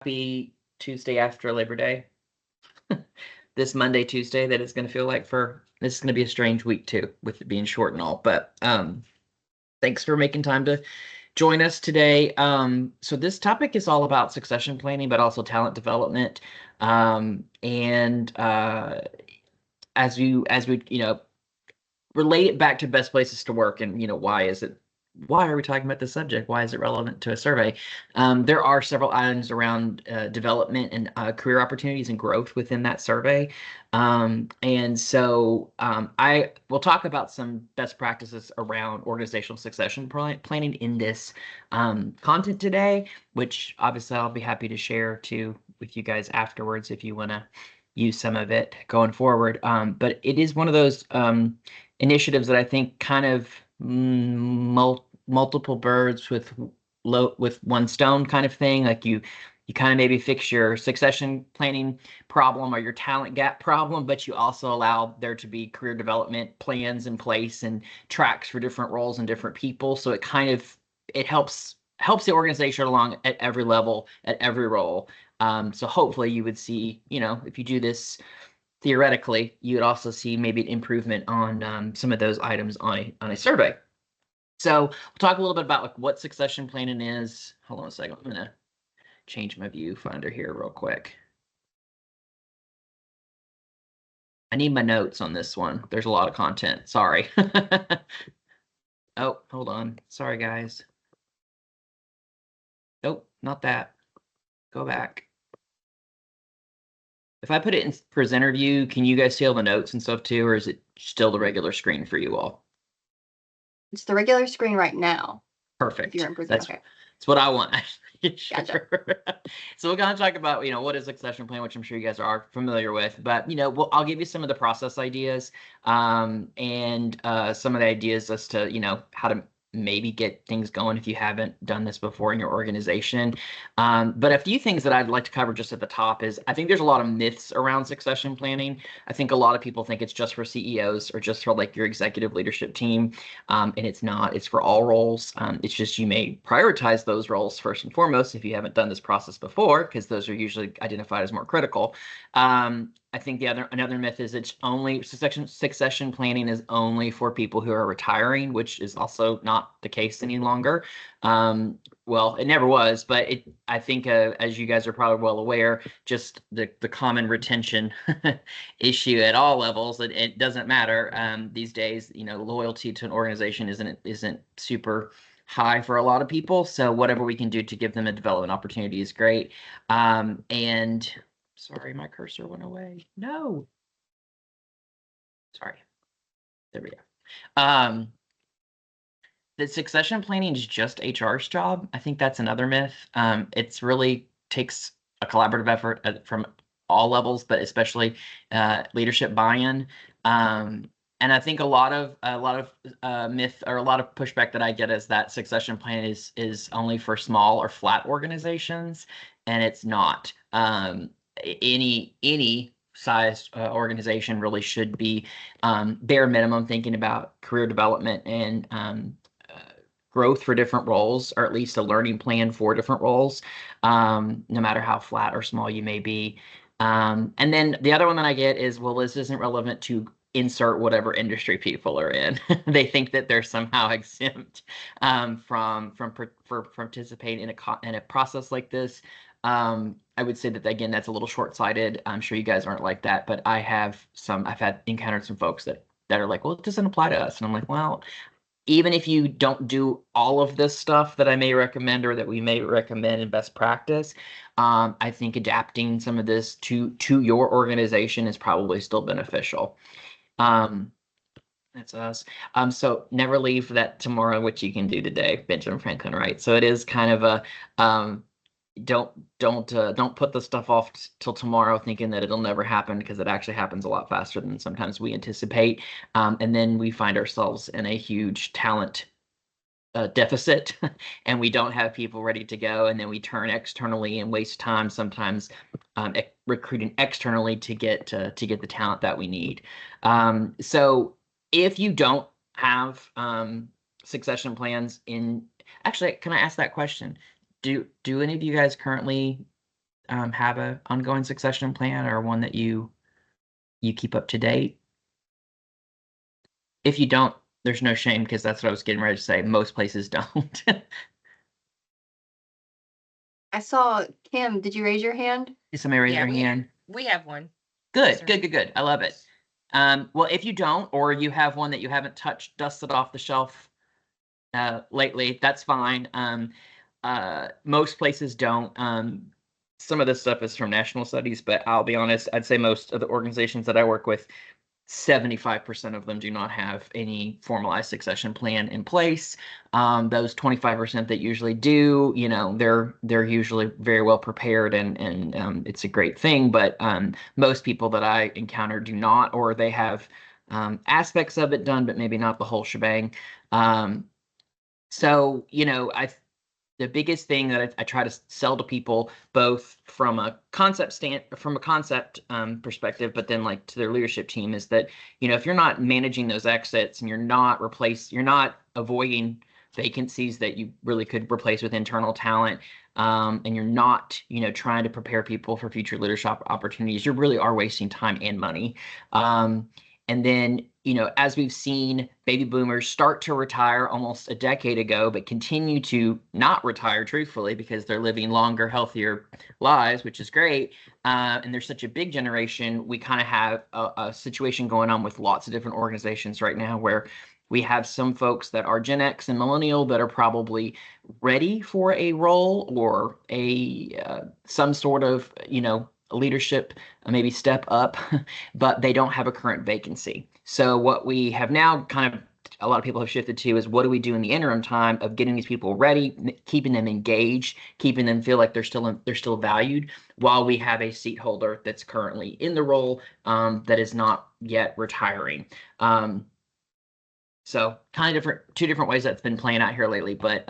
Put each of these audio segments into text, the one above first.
Happy Tuesday after Labor Day. This Monday, Tuesday, that it's going to feel like this is going to be a strange week too, with it being short and all. But thanks for making time to join us today. So this topic is all about succession planning, but also talent development. And as we relate it back to best places to work, and why are we talking about this subject? Why is it relevant to a survey? There are several items around development and career opportunities and growth within that survey. And so I will talk about some best practices around organizational succession planning in this content today, which obviously I'll be happy to share too with you guys afterwards if you want to use some of it going forward. But it is one of those initiatives that I think kind of multiple birds with one stone kind of thing. Like you kind of maybe fix your succession planning problem or your talent gap problem, but you also allow there to be career development plans in place and tracks for different roles and different people. So it helps the organization along at every level, at every role. So hopefully you would see, if you do this theoretically, you would also see maybe an improvement on some of those items on a survey. So we'll talk a little bit about like what succession planning is. Hold on a second. I'm going to change my viewfinder here real quick. I need my notes on this one. There's a lot of content. Sorry. Oh, hold on. Sorry, guys. Nope, not that. Go back. If I put it in presenter view, can you guys see all the notes and stuff too, or is it still the regular screen for you all? It's the regular screen right now. Perfect. If you're in presenter. That's what I want. Sure. Gotcha. So we're going to talk about, what is succession plan, which I'm sure you guys are familiar with. But, I'll give you some of the process ideas and some of the ideas as to, how to maybe get things going if you haven't done this before in your organization. But a few things that I'd like to cover just at the top is I think there's a lot of myths around succession planning. I think a lot of people think it's just for CEOs or just for like your executive leadership team. And it's not. It's for all roles. It's just you may prioritize those roles first and foremost if you haven't done this process before, because those are usually identified as more critical. I think another myth is it's only succession planning is only for people who are retiring, which is also not the case any longer. Well, it never was, but I think as you guys are probably well aware, just the common retention issue at all levels, it doesn't matter these days. Loyalty to an organization isn't super high for a lot of people. So whatever we can do to give them a development opportunity is great. And sorry, my cursor went away. No. Sorry. There we go. The succession planning is just HR's job. I think that's another myth. It's really takes a collaborative effort from all levels, but especially leadership buy-in. And I think a lot of myth or a lot of pushback that I get is that succession plan is only for small or flat organizations, and it's not. Any sized organization really should be bare minimum thinking about career development and growth for different roles, or at least a learning plan for different roles, no matter how flat or small you may be. And then the other one that I get is, well, this isn't relevant to insert whatever industry people are in. They think that they're somehow exempt from participating in a process like this. I would say that, again, that's a little short-sighted. I'm sure you guys aren't like that, but I've encountered some folks that are like, well, it doesn't apply to us. And I'm like, well, even if you don't do all of this stuff that I may recommend or that we may recommend in best practice, I think adapting some of this to your organization is probably still beneficial. That's us. So never leave that tomorrow, which you can do today, Benjamin Franklin, right? So it is kind of a don't put the stuff off till tomorrow thinking that it'll never happen, because it actually happens a lot faster than sometimes we anticipate. And then we find ourselves in a huge talent deficit and we don't have people ready to go, and then we turn externally and waste time sometimes recruiting externally to get the talent that we need. So if you don't have succession plans actually, can I ask that question? Do any of you guys currently have a ongoing succession plan or one that you keep up to date? If you don't, there's no shame because that's what I was getting ready to say. Most places don't. I saw Kim. Did you raise your hand? Did somebody raise Yeah, their hand? we have one. Good, sir. good. I love it. Well, if you don't, or you have one that you haven't touched, dusted off the shelf lately, that's fine. Most places don't. Some of this stuff is from national studies, but I'll be honest, I'd say most of the organizations that I work with, 75% of them do not have any formalized succession plan in place. Those 25% that usually do, they're usually very well prepared and it's a great thing. But most people that I encounter do not, or they have aspects of it done, but maybe not the whole shebang. So, the biggest thing that I try to sell to people, both from a concept perspective, but then like to their leadership team, is that if you're not managing those exits and you're not avoiding vacancies that you really could replace with internal talent, and you're not trying to prepare people for future leadership opportunities, you really are wasting time and money. And then, as we've seen baby boomers start to retire almost a decade ago, but continue to not retire, truthfully, because they're living longer, healthier lives, which is great. And there's such a big generation. We kind of have a situation going on with lots of different organizations right now where we have some folks that are Gen X and millennial that are probably ready for a role or some sort of, leadership, maybe step up, but they don't have a current vacancy. So what we have now kind of a lot of people have shifted to is what do we do in the interim time of getting these people ready, keeping them engaged, keeping them feel like they're still valued while we have a seat holder that's currently in the role that is not yet retiring. So kind of two different ways that's been playing out here lately, but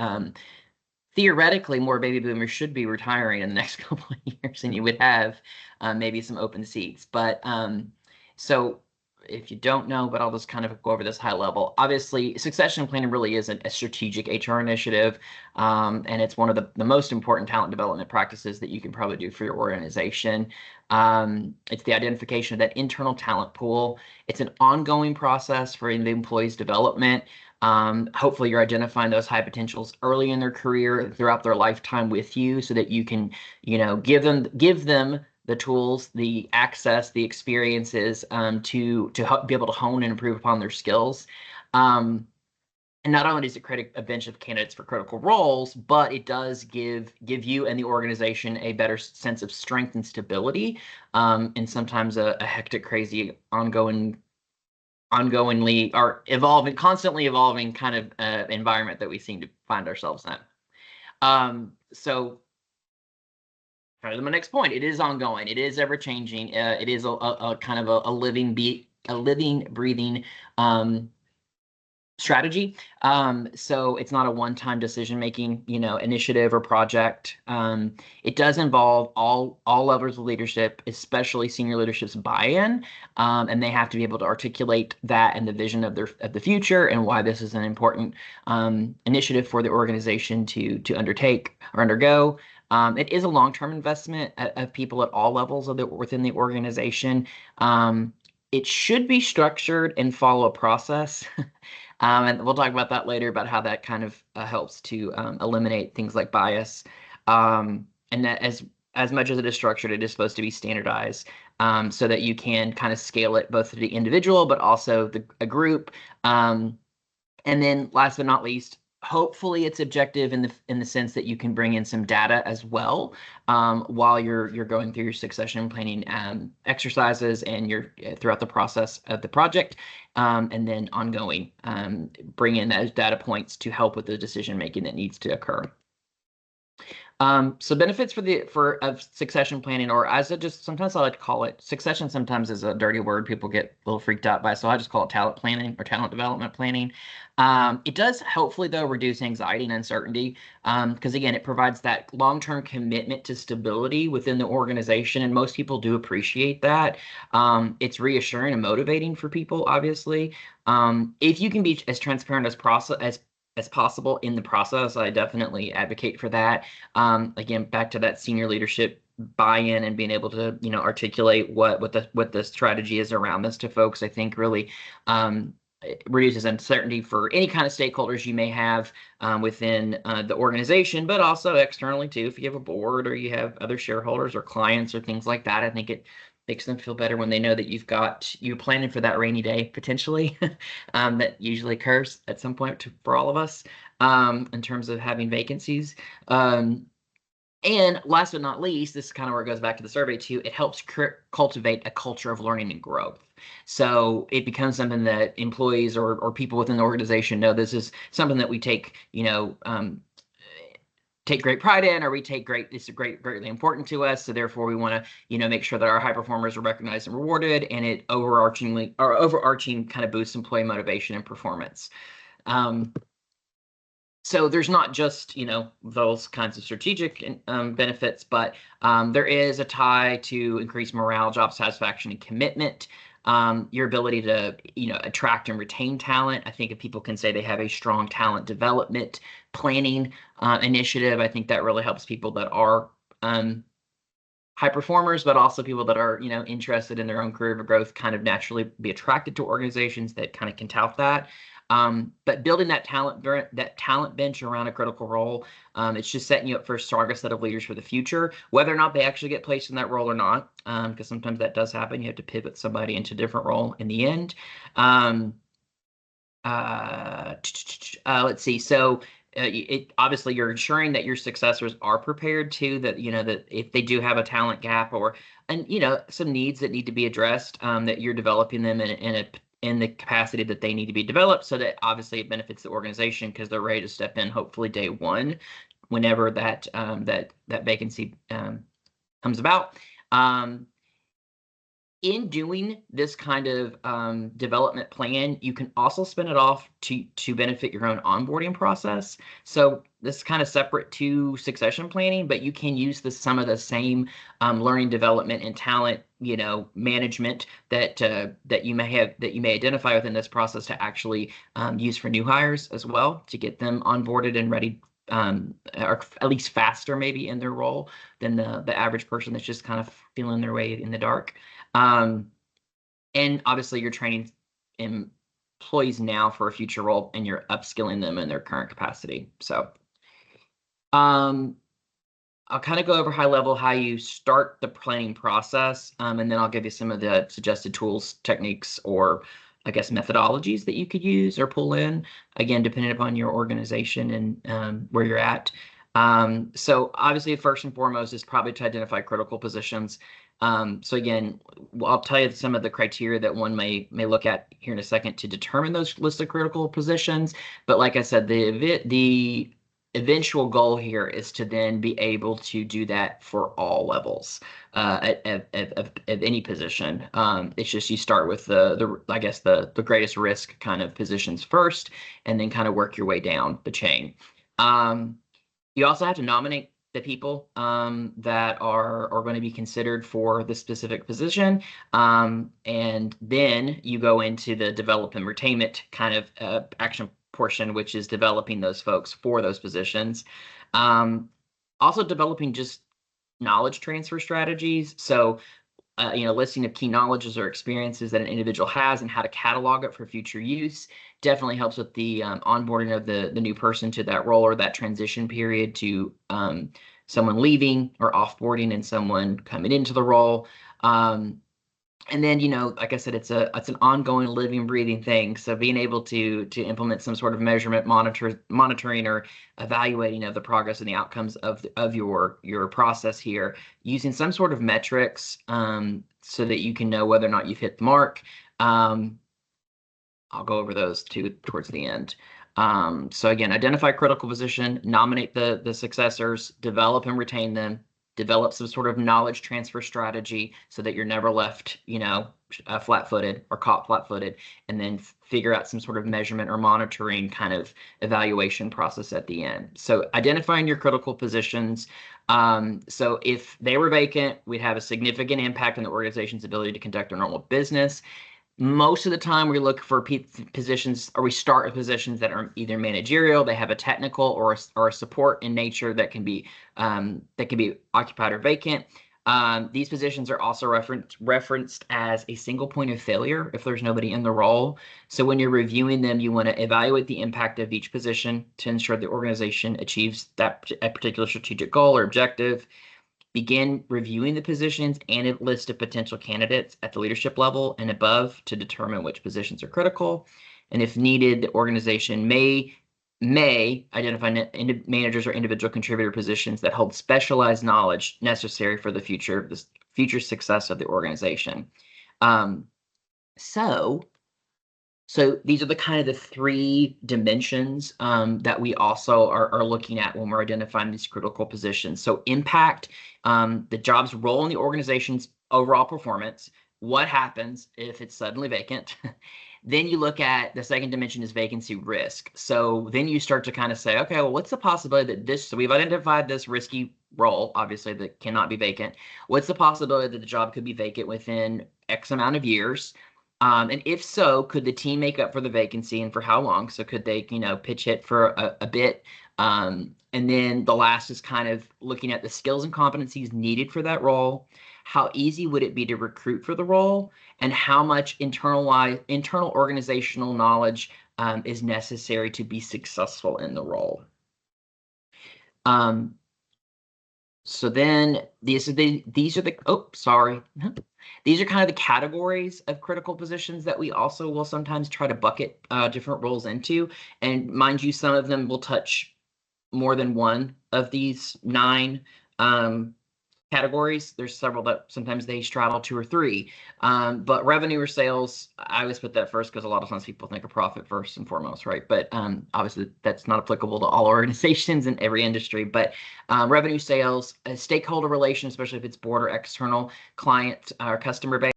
theoretically, more baby boomers should be retiring in the next couple of years, and you would have maybe some open seats. But so if you don't know, but I'll just kind of go over this high level. Obviously, succession planning really is a strategic HR initiative, and it's one of the most important talent development practices that you can probably do for your organization. It's the identification of that internal talent pool. It's an ongoing process for the employee's development. Hopefully you're identifying those high potentials early in their career throughout their lifetime with you so that you can, give them the tools, the access, the experiences to help be able to hone and improve upon their skills. And not only does it create a bench of candidates for critical roles, but it does give you and the organization a better sense of strength and stability in sometimes a hectic, crazy, ongoingly or constantly evolving kind of environment that we seem to find ourselves in. So kind of my next point, it is ongoing. It is ever changing. It is a kind of a living, breathing strategy. So it's not a one-time decision-making, initiative or project. It does involve all levels of leadership, especially senior leadership's buy-in, and they have to be able to articulate that and the vision of the future and why this is an important initiative for the organization to undertake or undergo. It is a long-term investment of people at all levels within the organization. It should be structured and follow a process. And we'll talk about that later about how that kind of helps to eliminate things like bias. And that as much as it is structured, it is supposed to be standardized so that you can kind of scale it both to the individual, but also a group. And then last but not least, hopefully it's objective in the sense that you can bring in some data as well while you're going through your succession planning exercises and you're throughout the process of the project, and then ongoing bring in those data points to help with the decision making that needs to occur. So benefits of succession planning, or sometimes I like to call it succession. Sometimes is a dirty word. People get a little freaked out by, so I just call it talent planning or talent development planning. It does hopefully though reduce anxiety and uncertainty because again, it provides that long-term commitment to stability within the organization, and most people do appreciate that. It's reassuring and motivating for people, obviously. If you can be as transparent as possible in the process, I definitely advocate for that. Again, back to that senior leadership buy-in and being able to, articulate what the strategy is around this to folks, I think really it reduces uncertainty for any kind of stakeholders you may have within the organization, but also externally too. If you have a board or you have other shareholders or clients or things like that, I think it makes them feel better when they know that you're planning for that rainy day potentially that usually occurs at some point for all of us in terms of having vacancies. And last but not least, this is kind of where it goes back to the survey too. It helps cultivate a culture of learning and growth. So it becomes something that employees or people within the organization know this is something that we take great pride in, or it's greatly important to us. So therefore we want to, make sure that our high performers are recognized and rewarded, and it overarching kind of boosts employee motivation and performance. So there's not just, those kinds of strategic benefits, but there is a tie to increased morale, job satisfaction, and commitment. Your ability to, attract and retain talent. I think if people can say they have a strong talent development planning initiative, I think that really helps people that are high performers, but also people that are, interested in their own career growth kind of naturally be attracted to organizations that kind of can tout that. But building that talent bench around a critical role, it's just setting you up for a stronger set of leaders for the future, whether or not they actually get placed in that role or not, because sometimes that does happen. You have to pivot somebody into a different role in the end. Let's see. So obviously you're ensuring that your successors are prepared too, that that if they do have a talent gap and some needs that need to be addressed, that you're developing them in the capacity that they need to be developed, so that obviously it benefits the organization because they're ready to step in hopefully day one, whenever that vacancy comes about. In doing this kind of development plan, you can also spin it off to benefit your own onboarding process. So this is kind of separate to succession planning, but you can use some of the same learning development and talent, management that you may identify within this process to actually use for new hires as well, to get them onboarded and ready, or at least faster maybe in their role than the average person that's just kind of feeling their way in the dark. And obviously you're training employees now for a future role, and you're upskilling them in their current capacity. So I'll kind of go over high level how you start the planning process, and then I'll give you some of the suggested tools, techniques, or I guess methodologies that you could use or pull in, again, depending upon your organization and where you're at. So obviously, first and foremost is probably to identify critical positions. So again, I'll tell you some of the criteria that one may look at here in a second to determine those list of critical positions. But like I said, the eventual goal here is to then be able to do that for all levels at any position. It's just you start with the greatest risk kind of positions first, and then kind of work your way down the chain. You also have to nominate the people that are going to be considered for the specific position. And then you go into the develop and retainment kind of action portion, which is developing those folks for those positions. Also developing just knowledge transfer strategies. So listing of key knowledges or experiences that an individual has and how to catalog it for future use definitely helps with the onboarding of the new person to that role, or that transition period to someone leaving or offboarding and someone coming into the role. And then, like I said, it's an ongoing, living, breathing thing. So being able to implement some sort of measurement, monitoring, or evaluating of the progress and the outcomes of your process here, using some sort of metrics so that you can know whether or not you've hit the mark. I'll go over those towards the end. So again, identify critical position, nominate the successors, develop and retain them, develop some sort of knowledge transfer strategy so that you're never left, flat-footed or caught flat-footed, and then figure out some sort of measurement or monitoring kind of evaluation process at the end. So identifying your critical positions. So if they were vacant, we'd have a significant impact on the organization's ability to conduct a normal business. Most of the time, we look for positions, or we start with positions that are either managerial, they have a technical or a support in nature that can be occupied or vacant. These positions are also referenced as a single point of failure if there's nobody in the role. So when you're reviewing them, you want to evaluate the impact of each position to ensure the organization achieves a particular strategic goal or objective. Begin reviewing the positions and a list of potential candidates at the leadership level and above to determine which positions are critical. And if needed, the organization may identify managers or individual contributor positions that hold specialized knowledge necessary for the future success of the organization. Um, so so these are the kind of the three dimensions that we also are looking at when we're identifying these critical positions. So impact, the job's role in the organization's overall performance. What happens if it's suddenly vacant? Then you look at the second dimension is vacancy risk. So then you start to kind of say, okay, well, what's the possibility that this, so we've identified this risky role, obviously, that cannot be vacant. What's the possibility that the job could be vacant within X amount of years? And if so, could the team make up for the vacancy, and for how long? So could they, pitch hit for a bit? And then the last is kind of looking at the skills and competencies needed for that role. How easy would it be to recruit for the role? And how much internal organizational knowledge is necessary to be successful in the role? So then these are the these are kind of the categories of critical positions that we also will sometimes try to bucket different roles into. And mind you, some of them will touch more than one of these 9 categories. There's several that sometimes they straddle 2 or 3. But revenue or sales, I always put that first because a lot of times people think of profit first and foremost, right? But obviously that's not applicable to all organizations in every industry. But revenue, sales, stakeholder relations, especially if it's board or external client or customer base.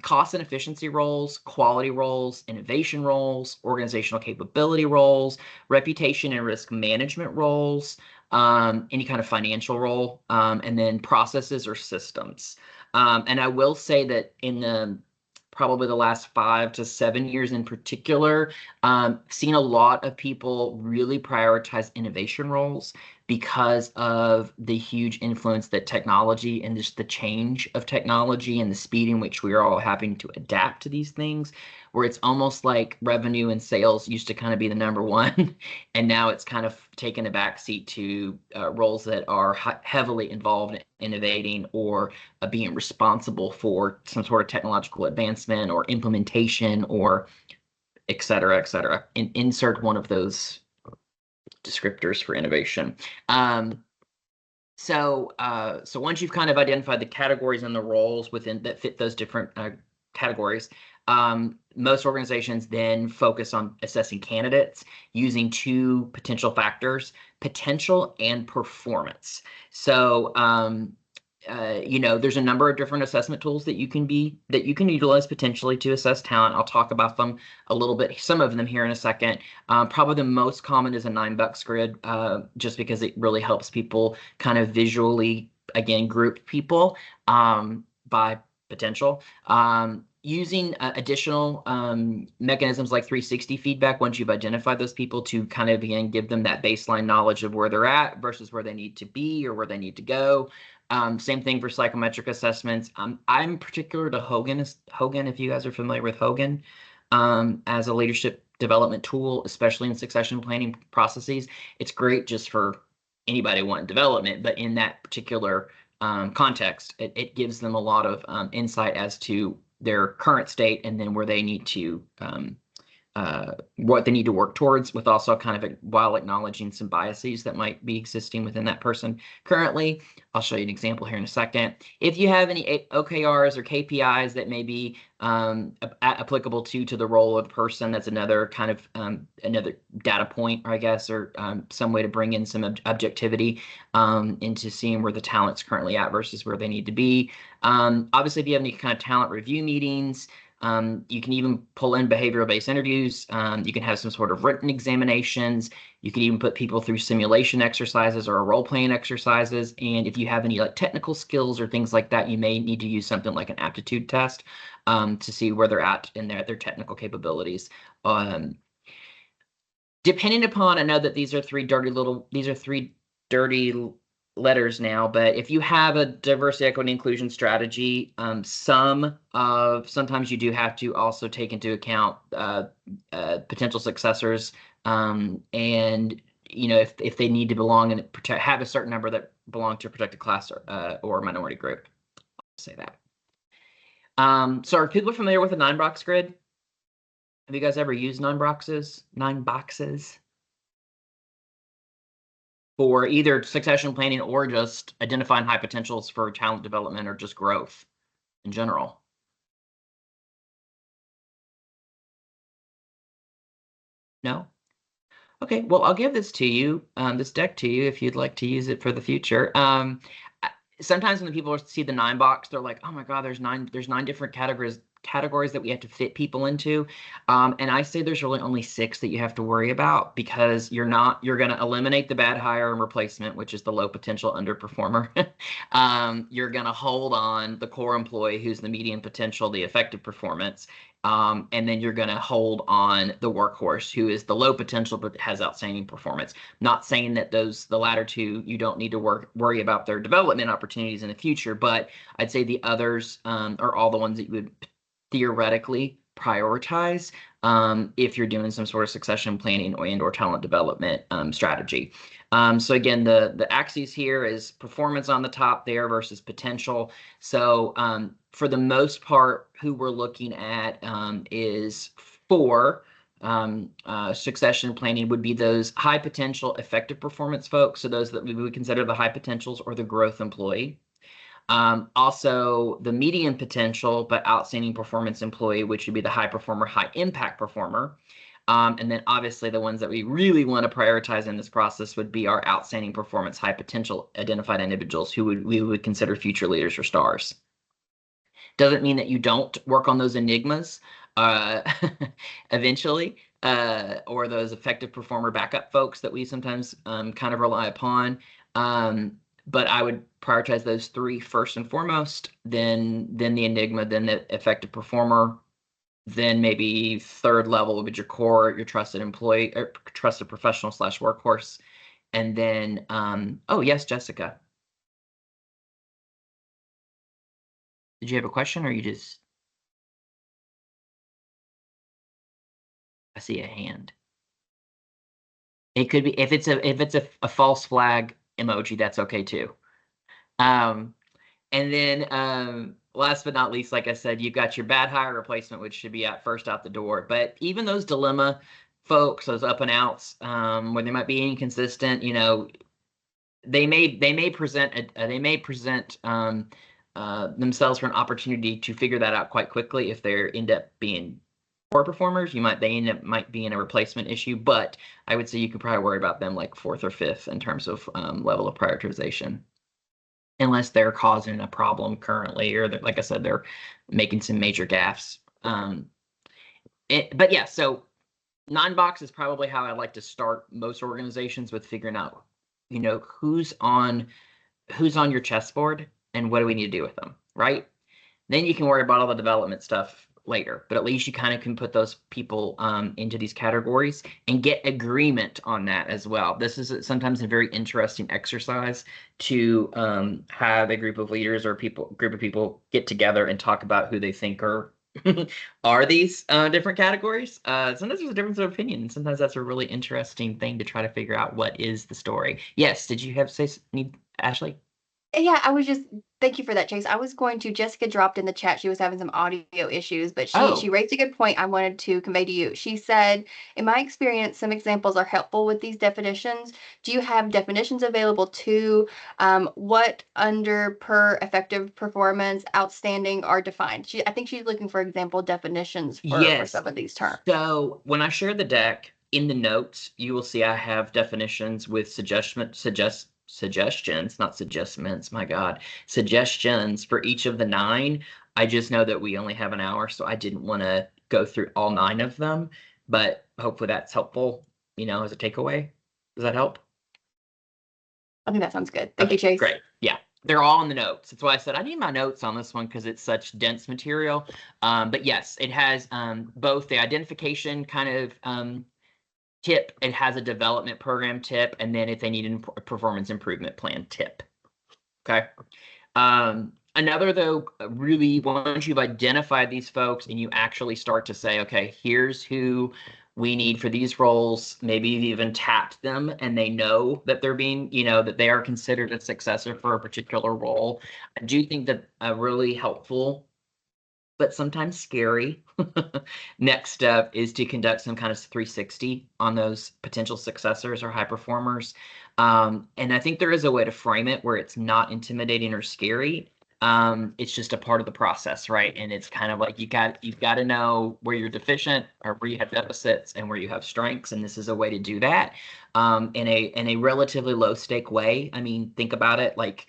Cost and efficiency roles, quality roles, innovation roles, organizational capability roles, reputation and risk management roles, any kind of financial role, and then processes or systems. And I will say that in probably the last 5 to 7 years in particular, seen a lot of people really prioritize innovation roles because of the huge influence that technology and just the change of technology and the speed in which we are all having to adapt to these things, where it's almost like revenue and sales used to kind of be the number one, and now it's kind of taken a backseat to roles that are heavily involved in innovating or being responsible for some sort of technological advancement or implementation or et cetera, et cetera. And insert one of those descriptors for innovation. So once you've kind of identified the categories and the roles within that fit those different categories, most organizations then focus on assessing candidates using 2 potential factors: potential and performance. So there's a number of different assessment tools that you can utilize potentially to assess talent. I'll talk about them a little bit, some of them here in a second. Probably the most common is a 9-box grid, just because it really helps people kind of visually, again, group people by potential. Using additional mechanisms like 360 feedback once you've identified those people to kind of, again, give them that baseline knowledge of where they're at versus where they need to be or where they need to go. Same thing for psychometric assessments. I'm particular to Hogan, if you guys are familiar with Hogan, as a leadership development tool, especially in succession planning processes. It's great just for anybody wanting development, but in that particular context, it gives them a lot of insight as to their current state and then where they need to what they need to work towards, with also kind of while acknowledging some biases that might be existing within that person currently. I'll show you an example here in a second. If you have any OKRs or KPIs that may be applicable to the role of the person, that's another kind of another data point, I guess, or some way to bring in some objectivity into seeing where the talent's currently at versus where they need to be. Obviously, if you have any kind of talent review meetings, You can even pull in behavioral-based interviews. You can have some sort of written examinations. You can even put people through simulation exercises or role-playing exercises. And if you have any like technical skills or things like that, you may need to use something like an aptitude test to see where they're at in their technical capabilities. Depending upon, I know that these are three dirty letters now, but if you have a diversity, equity, inclusion strategy, sometimes you do have to also take into account potential successors, and if they need to belong and have a certain number that belong to a protected class or minority group. I'll say that. So are people familiar with a 9-box grid? Have you guys ever used 9 boxes? 9 boxes? For either succession planning or just identifying high potentials for talent development or just growth in general? No? Okay, well, I'll give this to you, this deck to you if you'd like to use it for the future. Sometimes when people see the 9 box, they're like, oh my God, there's nine different categories that we have to fit people into. And I say there's really only 6 that you have to worry about, because you're going to eliminate the bad hire and replacement, which is the low potential underperformer. You're going to hold on the core employee, who's the median potential, the effective performance. And then you're going to hold on the workhorse, who is the low potential but has outstanding performance. Not saying that the latter two, you don't need to worry about their development opportunities in the future, but I'd say the others are all the ones that you would theoretically prioritize if you're doing some sort of succession planning or talent development strategy. So again, the axis here is performance on the top there versus potential. So for the most part, who we're looking at is for succession planning would be those high potential effective performance folks. So those that we would consider the high potentials or the growth employee. Also the median potential but outstanding performance employee, which would be the high performer, high impact performer. And then obviously the ones that we really want to prioritize in this process would be our outstanding performance, high potential identified individuals who we would consider future leaders or stars. Doesn't mean that you don't work on those enigmas eventually, or those effective performer backup folks that we sometimes kind of rely upon. But I would prioritize those 3 first and foremost, then the enigma, then the effective performer, then maybe 3rd level would be your core, your trusted employee, or trusted professional / workhorse. And then, oh yes, Jessica. Did you have a question, or you just? I see a hand. It could be, if it's a false flag emoji, that's okay too. And then last but not least, like I said, you've got your bad hire replacement, which should be first out the door. But even those dilemma folks, those up and outs, where they might be inconsistent, they may present themselves for an opportunity to figure that out quite quickly if they end up being poor performers. They might be in a replacement issue, but I would say you could probably worry about them like 4th or 5th in terms of level of prioritization, unless they're causing a problem currently, or like I said, they're making some major gaffes. But yeah, so 9 box is probably how I like to start most organizations, with figuring out, who's on your chessboard and what do we need to do with them, right? Then you can worry about all the development stuff later, but at least you kind of can put those people into these categories and get agreement on that as well. This is sometimes a very interesting exercise to have a group of leaders or group of people get together and talk about who they think are these different categories. Sometimes there's a difference of opinion, and sometimes that's a really interesting thing to try to figure out what is the story. Yes, did you have to say Ashley? Yeah, thank you for that, Chase. I was going to, Jessica dropped in the chat, she was having some audio issues, but she raised a good point I wanted to convey to you. She said, in my experience, some examples are helpful with these definitions. Do you have definitions available too? What under per effective performance, outstanding are defined? I think she's looking for example definitions for some of these terms. So when I share the deck, in the notes, you will see I have definitions with suggestions, not suggestions, my God, suggestions for each of the 9. I just know that we only have an hour, so I didn't want to go through all 9 of them, but hopefully that's helpful, as a takeaway. Does that help? I think that sounds good. Thank you, Okay, Chase. great. Yeah, they're all in the notes. That's why I said I need my notes on this one because it's such dense material. But yes, it has both the identification kind of tip, it has a development program tip, and then if they need a performance improvement plan tip. Okay. Another though, really once you've identified these folks and you actually start to say, okay, here's who we need for these roles, maybe you've even tapped them and they know that they're being, that they are considered a successor for a particular role. I do think that a really helpful but sometimes scary next step is to conduct some kind of 360 on those potential successors or high performers. And I think there is a way to frame it where it's not intimidating or scary. It's just a part of the process, right? And it's kind of like you've got to know where you're deficient or where you have deficits and where you have strengths. And this is a way to do that in a relatively low stake way. I mean, think about it like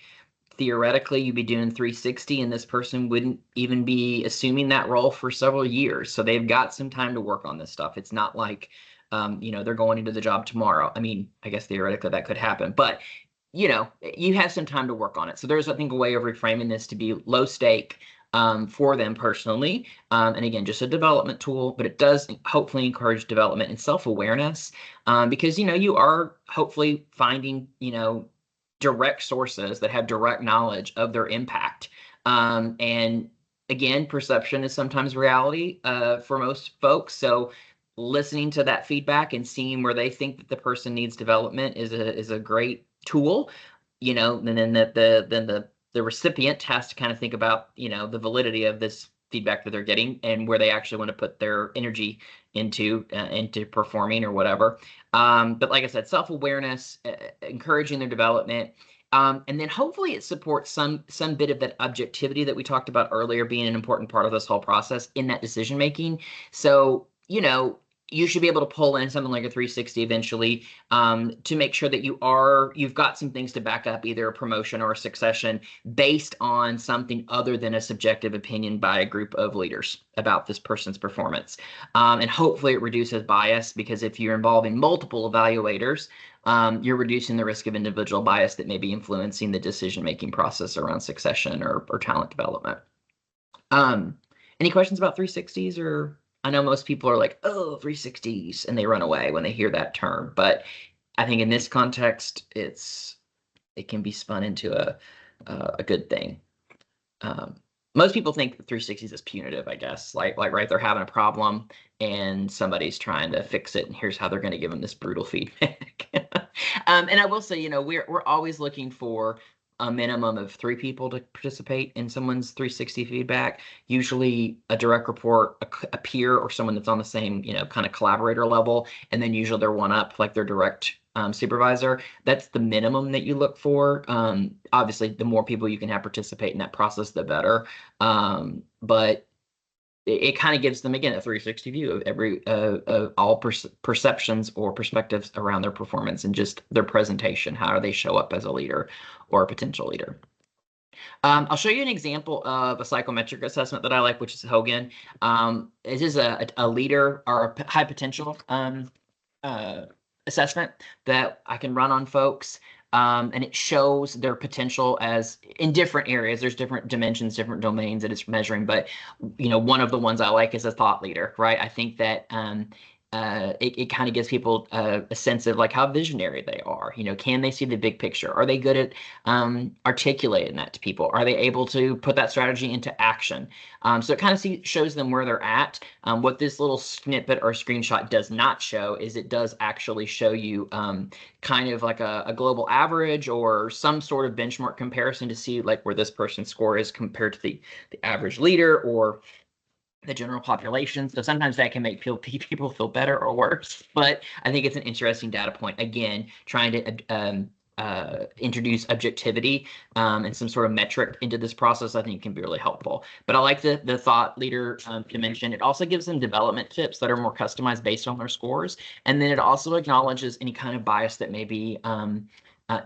theoretically you'd be doing 360 and this person wouldn't even be assuming that role for several years. So they've got some time to work on this stuff. It's not like, they're going into the job tomorrow. I mean, I guess theoretically that could happen, but you have some time to work on it. So there's, I think, a way of reframing this to be low stake for them personally. And again, just a development tool, but it does hopefully encourage development and self-awareness because, you are hopefully finding, direct sources that have direct knowledge of their impact. And again, perception is sometimes reality for most folks. So listening to that feedback and seeing where they think that the person needs development is a great tool. And then the recipient has to kind of think about the validity of this feedback that they're getting and where they actually want to put their energy into performing or whatever. But like I said, self-awareness, encouraging their development, and then hopefully it supports some bit of that objectivity that we talked about earlier being an important part of this whole process in that decision making. So, you should be able to pull in something like a 360 eventually to make sure that you've got some things to back up either a promotion or a succession based on something other than a subjective opinion by a group of leaders about this person's performance. And hopefully it reduces bias because if you're involving multiple evaluators, you're reducing the risk of individual bias that may be influencing the decision-making process around succession or talent development. Any questions about 360s or? I know most people are like, oh, 360s, and they run away when they hear that term. But I think in this context, it can be spun into a good thing. Most people think the 360s is punitive, I guess. Like right, they're having a problem and somebody's trying to fix it, and here's how they're going to give them this brutal feedback. And I will say, we're always looking for a minimum of 3 people to participate in someone's 360 feedback. Usually a direct report, a peer, or someone that's on the same, kind of collaborator level, and then usually they're one up, like their direct supervisor. That's the minimum that you look for. Obviously, the more people you can have participate in that process, the better. But it kind of gives them, again, a 360 view of every all perceptions or perspectives around their performance and just their presentation. How do they show up as a leader or a potential leader? I'll show you an example of a psychometric assessment that I like, which is Hogan. It is a leader or a high potential assessment that I can run on folks. And it shows their potential as in different areas. There's different dimensions, different domains that it's measuring. But, one of the ones I like is a thought leader, right? I think that it kind of gives people a sense of like how visionary they are. Can they see the big picture? Are they good at articulating that to people? Are they able to put that strategy into action? So it kind of shows them where they're at. What this little snippet or screenshot does not show is it does actually show you kind of like a global average or some sort of benchmark comparison to see like where this person's score is compared to the average leader or the general population. So sometimes that can make people feel better or worse. But I think it's an interesting data point. Again, trying to introduce objectivity and some sort of metric into this process, I think can be really helpful. But I like the thought leader dimension. It also gives them development tips that are more customized based on their scores. And then it also acknowledges any kind of bias that may be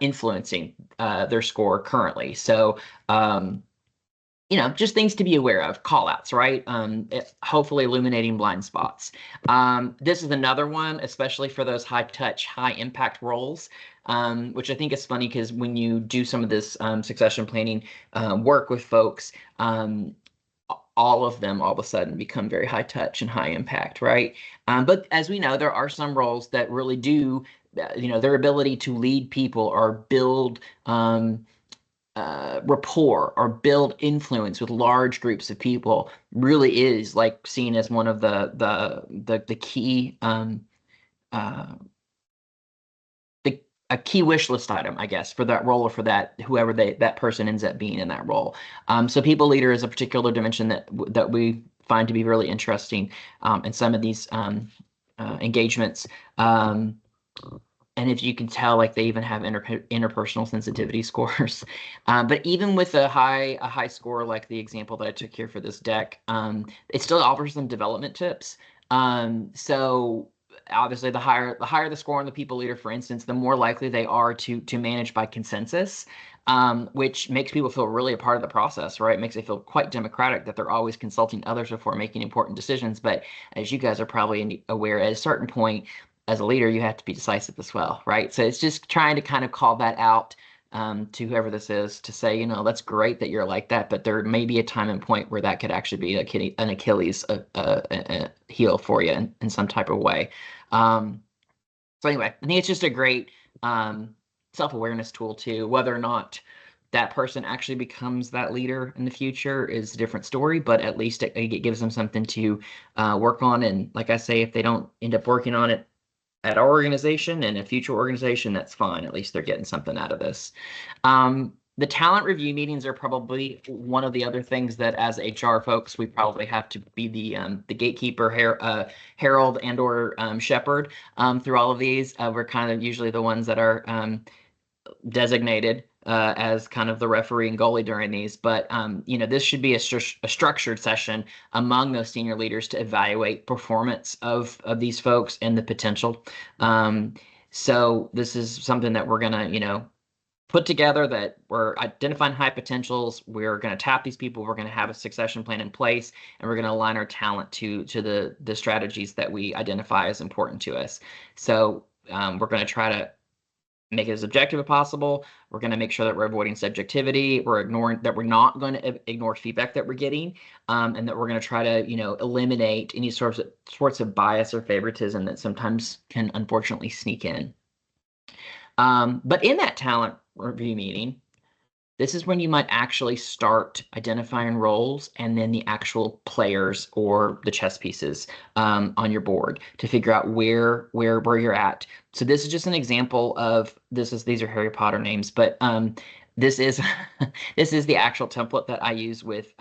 influencing their score currently. So just things to be aware of, call outs, right? Hopefully illuminating blind spots. This is another one, especially for those high touch, high impact roles, which I think is funny because when you do some of this succession planning work with folks, all of them all of a sudden become very high touch and high impact, right? But as we know, there are some roles that really do, their ability to lead people or build rapport or build influence with large groups of people really is like seen as one of the key uh, a key wish list item, I guess, for that role or for that whoever that person ends up being in that role. So people leader is a particular dimension that we find to be really interesting in some of these engagements. And if you can tell, like they even have interpersonal sensitivity scores. But even with a high score, like the example that I took here for this deck, it still offers them development tips. So obviously, the higher the score on the people leader, for instance, the more likely they are to manage by consensus. Which makes people feel really a part of the process, right? It makes it feel quite democratic that they're always consulting others before making important decisions. But as you guys are probably aware, at a certain point, as a leader, you have to be decisive as well, right? So it's just trying to kind of call that out to whoever this is to say, that's great that you're like that, but there may be a time and point where that could actually be an Achilles heel for you in some type of way. So anyway, I think it's just a great self-awareness tool too. Whether or not that person actually becomes that leader in the future is a different story, but at least it gives them something to work on. And like I say, if they don't end up working on it at our organization and a future organization, that's fine. At least they're getting something out of this. The talent review meetings are probably one of the other things that, as HR folks, we probably have to be the gatekeeper, herald, and/or shepherd through all of these. We're kind of usually the ones that are designated as kind of the referee and goalie during these. But this should be a structured session among those senior leaders to evaluate performance of these folks and the potential. So this is something that we're gonna, put together, that we're identifying high potentials. We're going to tap these people. We're going to have a succession plan in place, and we're going to align our talent to the strategies that we identify as important to us. So we're going to try to make it as objective as possible. We're going to make sure that we're avoiding subjectivity. We're not going to ignore feedback that we're getting, and that we're going to try to, eliminate any sorts of bias or favoritism that sometimes can unfortunately sneak in. But in that talent review meeting, this is when you might actually start identifying roles and then the actual players or the chess pieces on your board to figure out where you're at. So this is just an example of these are Harry Potter names, but this is this is the actual template that I use with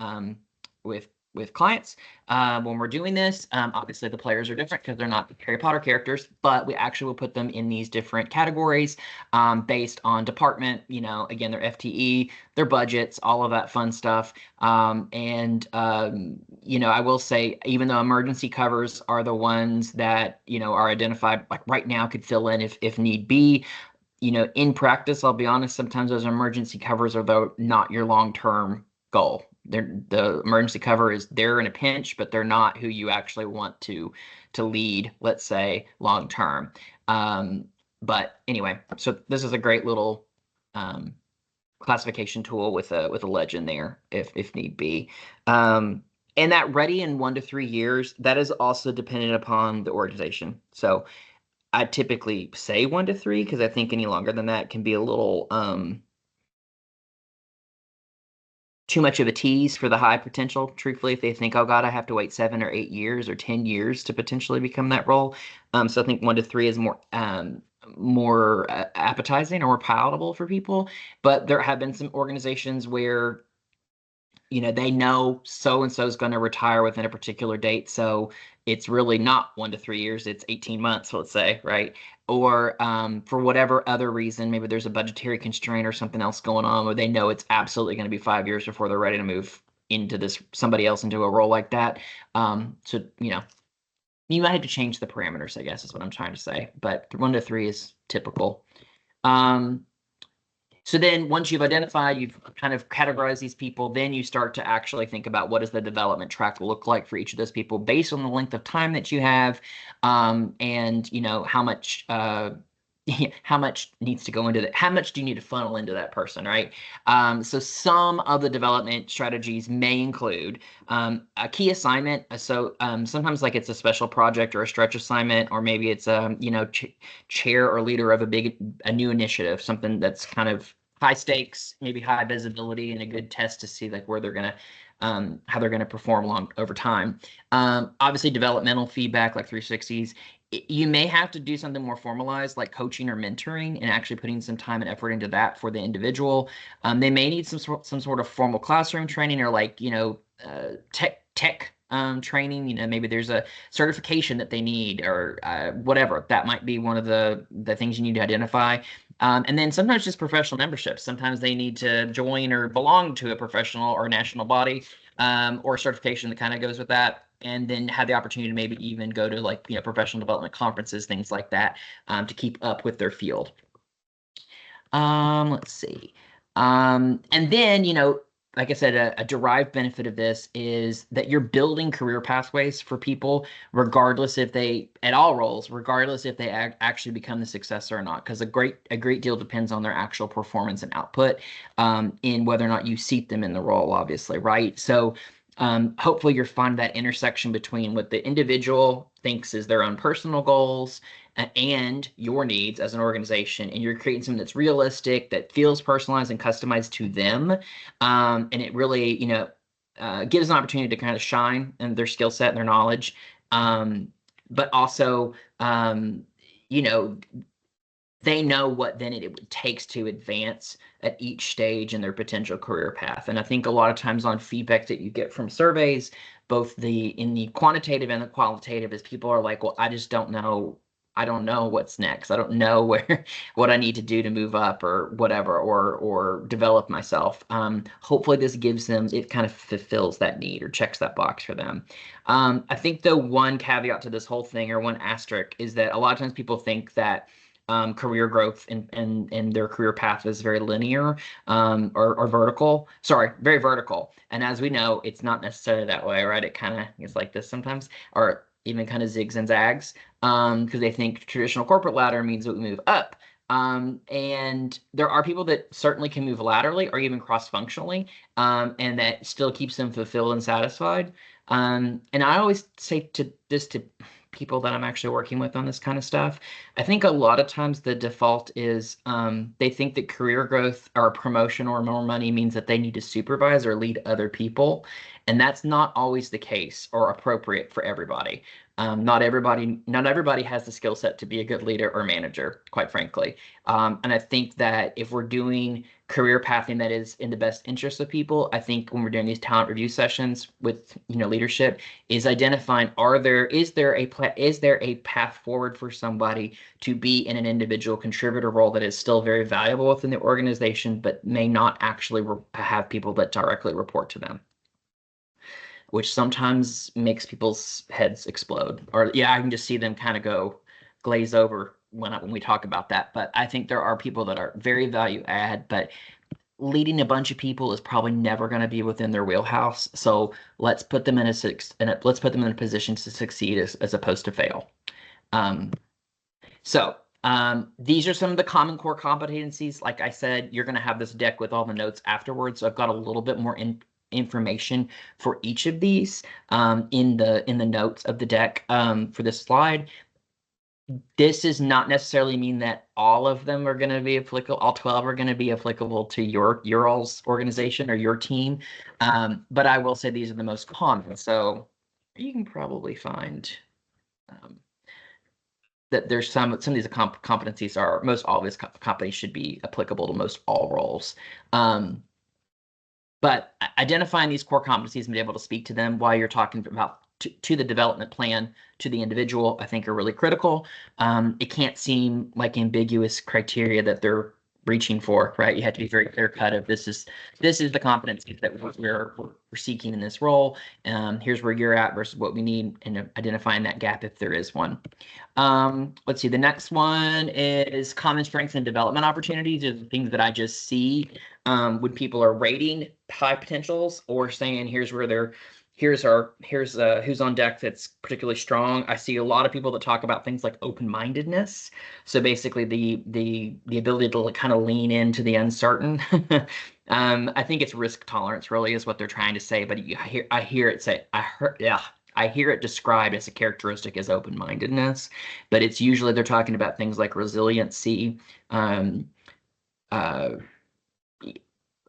clients when we're doing this. Obviously, the players are different because they're not Harry Potter characters, but we actually will put them in these different categories based on department, again, their FTE, their budgets, all of that fun stuff. I will say, even though emergency covers are the ones that, are identified, like right now could fill in if need be, in practice, I'll be honest, sometimes those emergency covers are not your long-term goal. The emergency cover is there in a pinch, but they're not who you actually want to lead, let's say, long term. But anyway, so this is a great little classification tool with a legend there if need be. And that ready in 1 to 3 years, that is also dependent upon the organization. So I typically say 1 to 3 because I think any longer than that can be a little too much of a tease for the high potential. Truthfully, if they think, oh God, I have to wait 7 or 8 years or 10 years to potentially become that role. So I think 1 to 3 is more appetizing or more palatable for people. But there have been some organizations where they know so and so is going to retire within a particular date, so it's really not 1 to 3 years, it's 18 months, let's say, right? Or for whatever other reason, maybe there's a budgetary constraint or something else going on where they know it's absolutely going to be 5 years before they're ready to move into somebody else into a role like that. So you might have to change the parameters, I guess is what I'm trying to say, but 1 to 3 is typical. So then once you've identified, you've kind of categorized these people, then you start to actually think about what does the development track look like for each of those people based on the length of time that you have, and how much how much needs to go into that, how much do you need to funnel into that person, right? So some of the development strategies may include a key assignment. So sometimes like it's a special project or a stretch assignment, or maybe it's chair or leader of a new initiative, something that's kind of high stakes, maybe high visibility, and a good test to see like where they're gonna how they're gonna perform over time. Obviously, developmental feedback like 360s. You may have to do something more formalized like coaching or mentoring and actually putting some time and effort into that for the individual. They may need some sort of formal classroom training or like tech training. Maybe there's a certification that they need or whatever. That might be one of the things you need to identify. And then sometimes just professional memberships. Sometimes they need to join or belong to a professional or national body, or certification that kind of goes with that. And then have the opportunity to maybe even go to like professional development conferences, things like that, to keep up with their field. Let's see. And then, like I said, a derived benefit of this is that you're building career pathways for people, regardless if they, at all roles, regardless if they actually become the successor or not, because a great deal depends on their actual performance and output, in whether or not you seat them in the role, obviously, right? So hopefully you're finding that intersection between what the individual thinks is their own personal goals and your needs as an organization, and you're creating something that's realistic, that feels personalized and customized to them, and it really gives an opportunity to kind of shine in their skill set and their knowledge, but also you know they know what then it takes to advance at each stage in their potential career path. And I think a lot of times on feedback that you get from surveys, both in the quantitative and the qualitative, is people are like, well, I just don't know. I don't know what's next. I don't know what I need to do to move up or whatever, or develop myself. Hopefully this gives them, it kind of fulfills that need or checks that box for them. I think the one caveat to this whole thing, or one asterisk, is that a lot of times people think that career growth and their career path is very linear, or vertical. Sorry, very vertical. And as we know, it's not necessarily that way, right? It kind of is like this sometimes, or even kind of zigs and zags, because they think traditional corporate ladder means that we move up. And there are people that certainly can move laterally or even cross-functionally, and that still keeps them fulfilled and satisfied. And I always say to people that I'm actually working with on this kind of stuff, I think a lot of times the default is they think that career growth or promotion or more money means that they need to supervise or lead other people. And that's not always the case or appropriate for everybody. Not everybody has the skill set to be a good leader or manager, quite frankly. And I think that if we're doing career pathing that is in the best interest of people, I think when we're doing these talent review sessions with leadership, is identifying, is there a path forward for somebody to be in an individual contributor role that is still very valuable within the organization, but may not actually have people that directly report to them, which sometimes makes people's heads explode. Or yeah, I can just see them kind of go glaze over when we talk about that. But I think there are people that are very value add, but leading a bunch of people is probably never going to be within their wheelhouse. So let's put them in a position to succeed as opposed to fail. These are some of the common core competencies. Like I said, you're going to have this deck with all the notes afterwards. So I've got a little bit more information for each of these in the notes of the deck for this slide. This does not necessarily mean that all of them are going to be applicable, all 12 are going to be applicable to your all's organization or your team. But I will say these are the most common. So you can probably find that there's some of these competencies are most obvious companies should be applicable to most all roles. But identifying these core competencies and be able to speak to them while you're talking about to the development plan to the individual, I think are really critical. It can't seem like ambiguous criteria that they're reaching for, right? You have to be very clear cut of this is the competencies that we're seeking in this role. Here's where you're at versus what we need, and identifying that gap if there is one. Let's see. The next one is common strengths and development opportunities. These are the things that I just see when people are rating high potentials or saying here's where they're here's who's on deck that's particularly strong. I see a lot of people that talk about things like open-mindedness. So basically the ability to kind of lean into the uncertain. I think it's risk tolerance really is what they're trying to say, but I hear it described as a characteristic as open-mindedness, but it's usually they're talking about things like resiliency, uh,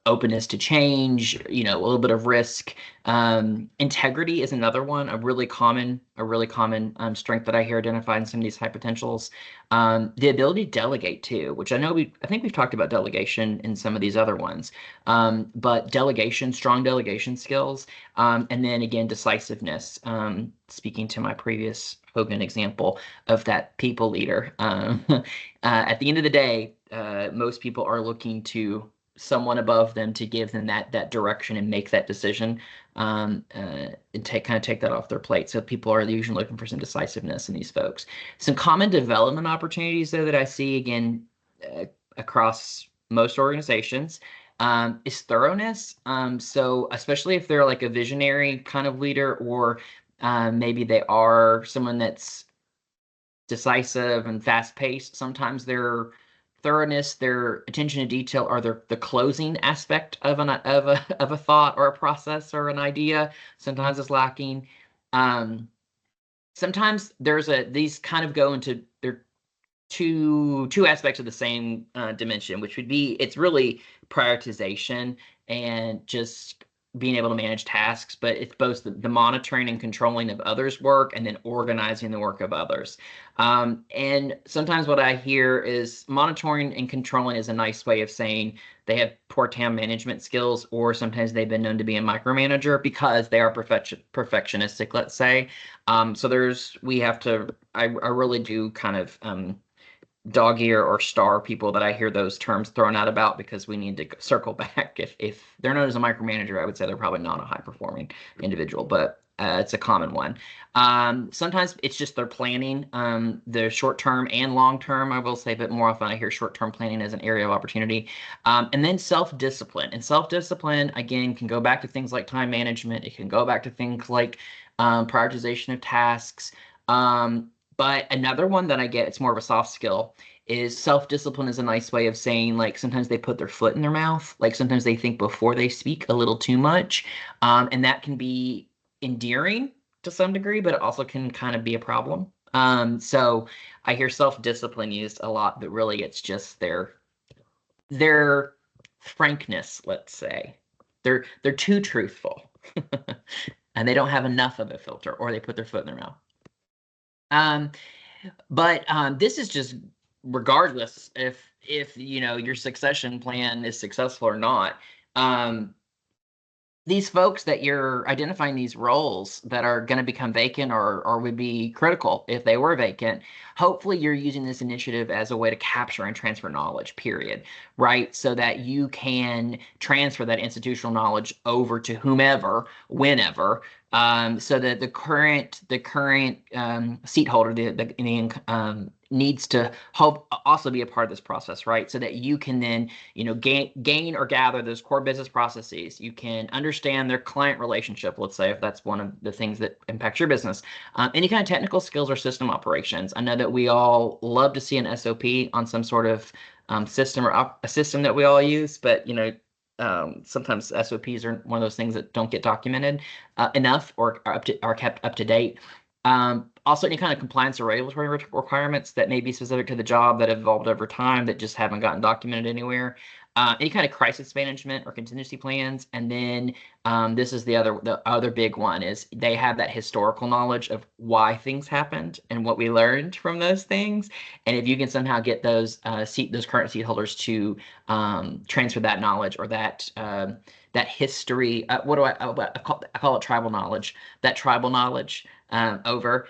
openness to change, a little bit of risk. Integrity is another one, a really common strength that I hear identified in some of these high potentials. The ability to delegate too, which I think we've talked about delegation in some of these other ones. But strong delegation skills, and then again, decisiveness. Speaking to my previous Hogan example of that people leader. At the end of the day, most people are looking to someone above them to give them that direction and make that decision, and take that off their plate. So people are usually looking for some decisiveness in these folks. Some common development opportunities though that I see again across most organizations is thoroughness. So especially if they're like a visionary kind of leader, or maybe they are someone that's decisive and fast-paced, sometimes their thoroughness, their attention to detail, or the closing aspect of a thought or a process or an idea sometimes is lacking. Sometimes these kind of go into they're two aspects of the same dimension, which would be it's really prioritization and just being able to manage tasks, but it's both the monitoring and controlling of others' work and then organizing the work of others. And sometimes what I hear is monitoring and controlling is a nice way of saying they have poor time management skills, or sometimes they've been known to be a micromanager because they are perfectionistic, let's say. I really do kind of dog ear or star people that I hear those terms thrown out about, because we need to circle back. If they're known as a micromanager, I would say they're probably not a high performing individual, but it's a common one. Sometimes it's just their planning, the short term and long term, I will say, but more often I hear short term planning as an area of opportunity. And then self-discipline. And self-discipline, again, can go back to things like time management. It can go back to things like prioritization of tasks. But another one that I get, it's more of a soft skill, is self-discipline is a nice way of saying, like, sometimes they put their foot in their mouth. Like, sometimes they think before they speak a little too much. And that can be endearing to some degree, but it also can kind of be a problem. So I hear self-discipline used a lot, but really it's just their frankness, let's say. They're too truthful. And they don't have enough of a filter, or they put their foot in their mouth. But this is just regardless if your succession plan is successful or not. These folks that you're identifying, these roles that are going to become vacant or would be critical if they were vacant, hopefully you're using this initiative as a way to capture and transfer knowledge, period, right? So that you can transfer that institutional knowledge over to whomever, whenever, so that the current seat holder, needs to also be a part of this process, right? So that you can then, gain or gather those core business processes. You can understand their client relationship, let's say, if that's one of the things that impacts your business. Any kind of technical skills or system operations. I know that we all love to see an SOP on some sort of system or a system that we all use, but sometimes SOPs are one of those things that don't get documented enough or are kept up to date. Also, any kind of compliance or regulatory requirements that may be specific to the job that have evolved over time that just haven't gotten documented anywhere. Any kind of crisis management or contingency plans. And then this is the other big one, is they have that historical knowledge of why things happened and what we learned from those things. And if you can somehow get those current seat holders to transfer that knowledge or that history, I call it tribal knowledge, that tribal knowledge over.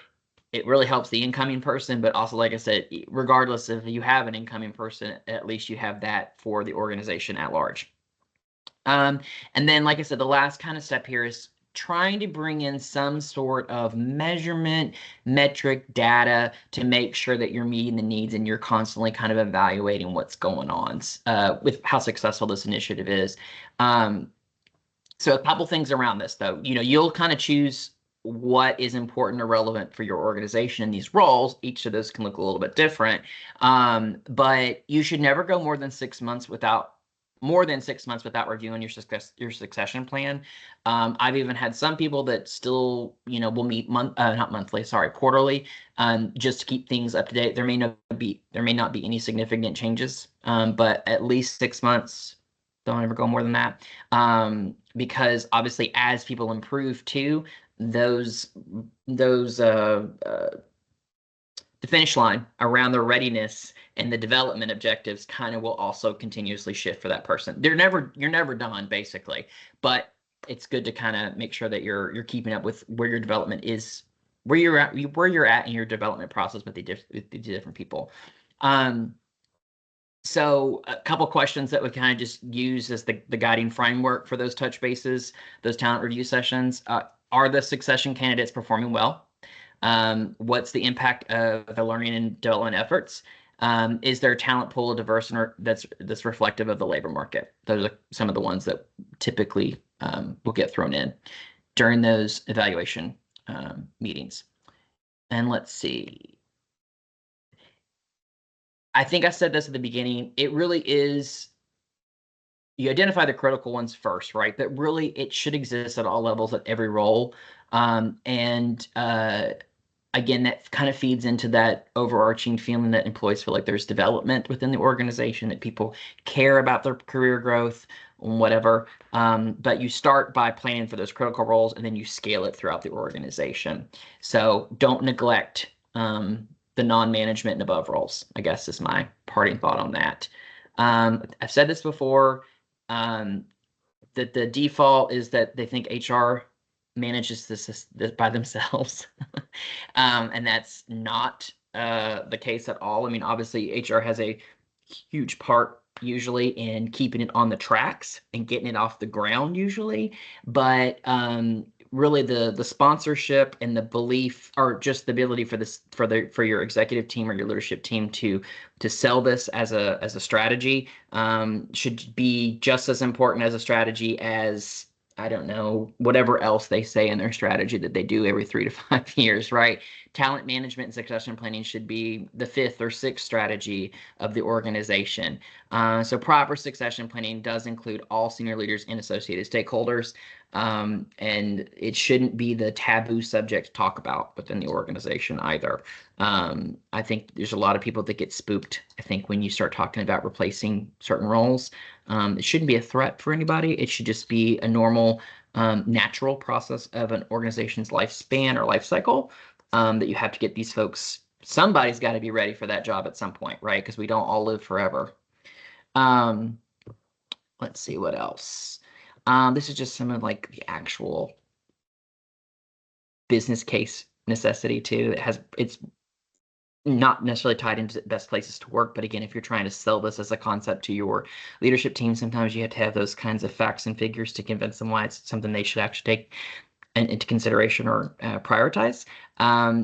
it really helps the incoming person, but also, like I said, regardless if you have an incoming person, at least you have that for the organization at large. And then, like I said, the last kind of step here is trying to bring in some sort of measurement, metric data to make sure that you're meeting the needs and you're constantly kind of evaluating what's going on with how successful this initiative is. So a couple things around this, though. You'll kind of choose what is important or relevant for your organization in these roles. Each of those can look a little bit different, but you should never go more than 6 months without reviewing your succession plan. I've even had some people that still, will meet not monthly, sorry, quarterly, just to keep things up to date. There may not be any significant changes, but at least 6 months. Don't ever go more than that, because obviously, as people improve too, those the finish line around their readiness and the development objectives kind of will also continuously shift for that person. You're never done, basically, but it's good to kind of make sure that you're keeping up with where your development is, where you're at in your development process with the different people. So a couple questions that we kind of just use as the guiding framework for those touch bases, those talent review sessions. Are the succession candidates performing well? What's the impact of the learning and development efforts? Is their talent pool diverse and that's reflective of the labor market? Those are some of the ones that typically will get thrown in during those evaluation meetings. And let's see. I think I said this at the beginning. It really is, you identify the critical ones first, right? But really, it should exist at all levels at every role. Again, that kind of feeds into that overarching feeling that employees feel like there's development within the organization, that people care about their career growth, whatever. But you start by planning for those critical roles, and then you scale it throughout the organization. So don't neglect the non-management and above roles, I guess, is my parting thought on that. I've said this before, that the default is that they think HR manages this by themselves. And that's not the case at all. I mean, obviously, HR has a huge part usually in keeping it on the tracks and getting it off the ground usually. But really the sponsorship and the belief, or just the ability for your executive team or your leadership team to sell this as a strategy, should be just as important as a strategy as, I don't know, whatever else they say in their strategy that they do every 3 to 5 years, right? Talent management and succession planning should be the 5th or 6th strategy of the organization. So proper succession planning does include all senior leaders and associated stakeholders, and it shouldn't be the taboo subject to talk about within the organization either. I think there's a lot of people that get spooked, I think, when you start talking about replacing certain roles. It shouldn't be a threat for anybody. It should just be a normal, natural process of an organization's lifespan or life cycle, that you have to get these folks. Somebody's got to be ready for that job at some point, right? Because we don't all live forever. Let's see what else. This is just some of like the actual business case necessity too. It's not necessarily tied into best places to work, but again, if you're trying to sell this as a concept to your leadership team, sometimes you have to have those kinds of facts and figures to convince them why it's something they should actually take into consideration or prioritize.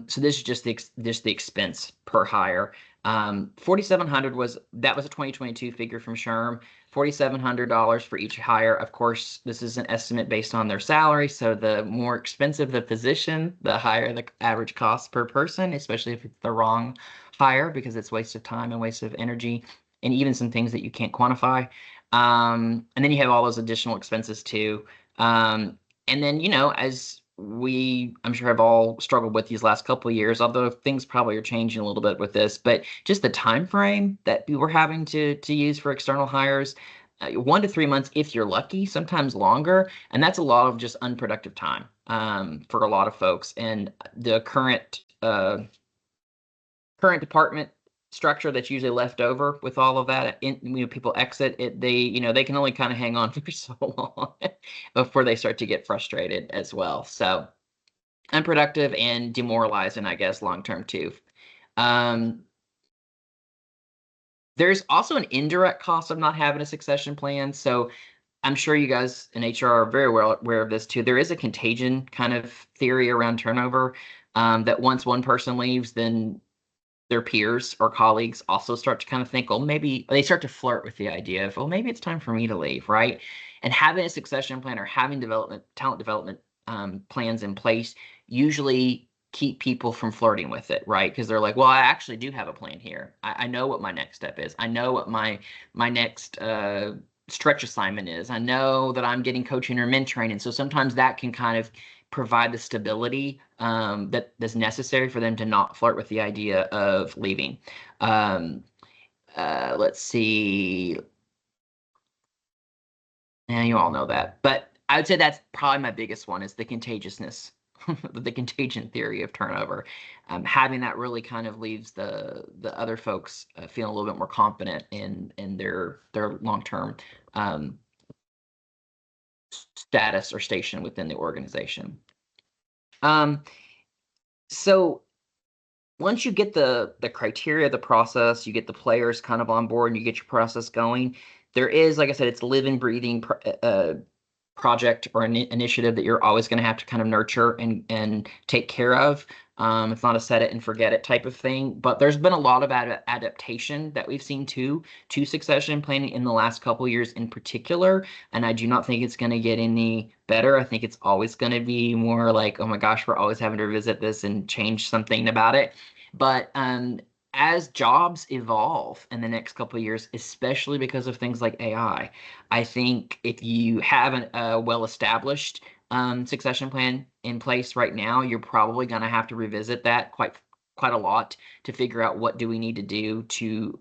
So this is just the expense per hire. $4,700 was a 2022 figure from SHRM. $4,700 for each hire. Of course, this is an estimate based on their salary. So the more expensive the position, the higher the average cost per person, especially if it's the wrong hire, because it's waste of time and waste of energy, and even some things that you can't quantify. And then you have all those additional expenses too. And then, as I'm sure have all struggled with these last couple of years, although things probably are changing a little bit with this, but just the time frame that we were having to use for external hires, 1 to 3 months if you're lucky, sometimes longer, and that's a lot of just unproductive time for a lot of folks. And the current department structure that's usually left over with all of that, people exit it, they can only kind of hang on for so long before they start to get frustrated as well. So unproductive and demoralizing, I guess, long term too. Um, there's also an indirect cost of not having a succession plan. So I'm sure you guys in HR are very well aware of this too. There is a contagion kind of theory around turnover, that once one person leaves, then their peers or colleagues also start to kind of think, well, maybe they start to flirt with the idea of, well, maybe it's time for me to leave, right? And having a succession plan or having talent development plans in place usually keep people from flirting with it, right? Because they're like, well, I actually do have a plan here. I know what my next step is. I know what my next stretch assignment is. I know that I'm getting coaching or mentoring, and so sometimes that can kind of provide the stability that's necessary for them to not flirt with the idea of leaving. Um, let's see. Yeah, you all know that, but I would say that's probably my biggest one is the contagiousness, the contagion theory of turnover. Having that really kind of leaves the other folks feeling a little bit more confident in their long-term status or station within the organization. So once you get the criteria, the process, you get the players kind of on board, and you get your process going, there is, like I said, it's living, breathing project or an initiative that you're always going to have to kind of nurture and take care of. It's not a set it and forget it type of thing, but there's been a lot of adaptation that we've seen too to succession planning in the last couple of years in particular. And I do not think it's going to get any better. I think it's always going to be more like, oh my gosh, we're always having to revisit this and change something about it. But as jobs evolve in the next couple of years, especially because of things like I think if you have a well-established succession plan in place right now, you're probably going to have to revisit that quite a lot to figure out what do we need to do to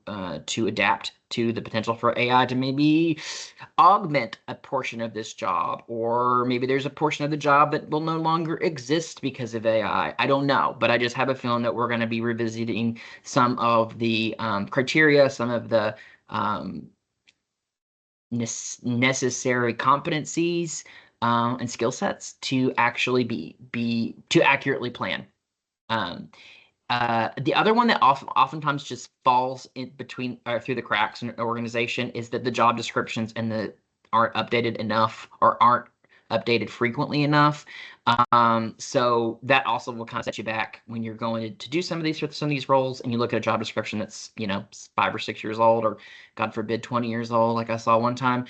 adapt to the potential for AI to maybe augment a portion of this job, or maybe there's a portion of the job that will no longer exist because of AI. I don't know, but I just have a feeling that we're going to be revisiting some of the criteria, some of the necessary competencies and skill sets to actually be to accurately plan. Um, the other one that oftentimes just falls in between or through the cracks in an organization is that the job descriptions and the aren't updated enough or aren't updated frequently enough. So that also will kind of set you back when you're going to do some of these roles, and you look at a job description that's 5 or 6 years old, or God forbid 20 years old, like I saw one time.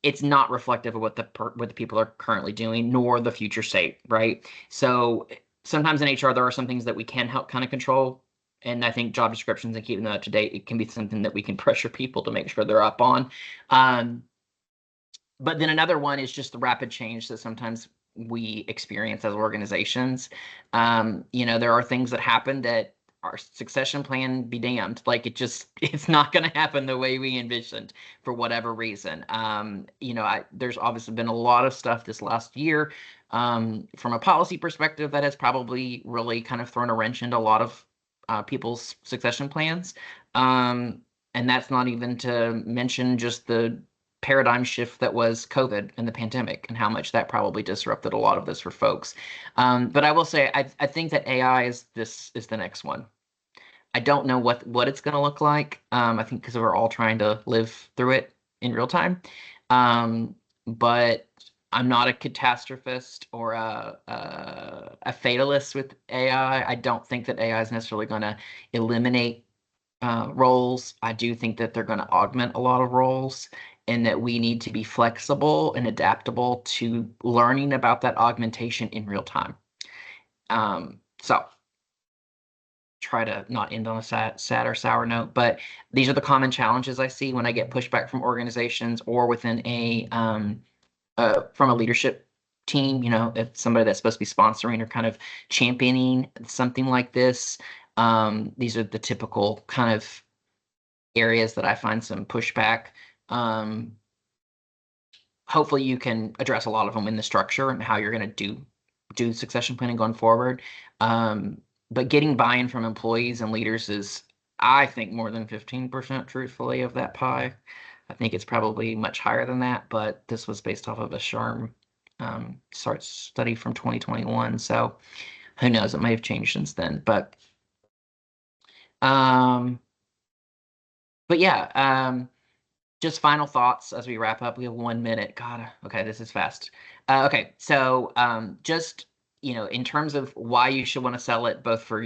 It's not reflective of what the people are currently doing, nor the future state, right? So sometimes in HR, there are some things that we can help kind of control. And I think job descriptions and keeping them up to date, it can be something that we can pressure people to make sure they're up on. But then another one is just the rapid change that sometimes we experience as organizations. There are things that happen that our succession plan be damned. Like it's not going to happen the way we envisioned for whatever reason. There's obviously been a lot of stuff this last year from a policy perspective that has probably really kind of thrown a wrench into a lot of people's succession plans. And that's not even to mention just the paradigm shift that was COVID and the pandemic, and how much that probably disrupted a lot of this for folks. But I will say, I think that AI is the next one. I don't know what it's going to look like. I think because we're all trying to live through it in real time. But I'm not a catastrophist or a fatalist with AI. I don't think that AI is necessarily going to eliminate roles. I do think that they're going to augment a lot of roles, and that we need to be flexible and adaptable to learning about that augmentation in real time. So try to not end on a sad or sour note, but these are the common challenges I see when I get pushback from organizations or within from a leadership team. If somebody that's supposed to be sponsoring or kind of championing something like this, these are the typical kind of areas that I find some pushback. Hopefully you can address a lot of them in the structure and how you're going to do succession planning going forward. But getting buy-in from employees and leaders is, I think, more than 15%, truthfully, of that pie. I think it's probably much higher than that, but this was based off of a SHRM study from 2021. So who knows? It may have changed since then. But yeah. Just final thoughts as we wrap up. We have 1 minute. God, okay, this is fast. Okay, so just in terms of why you should want to sell it, both for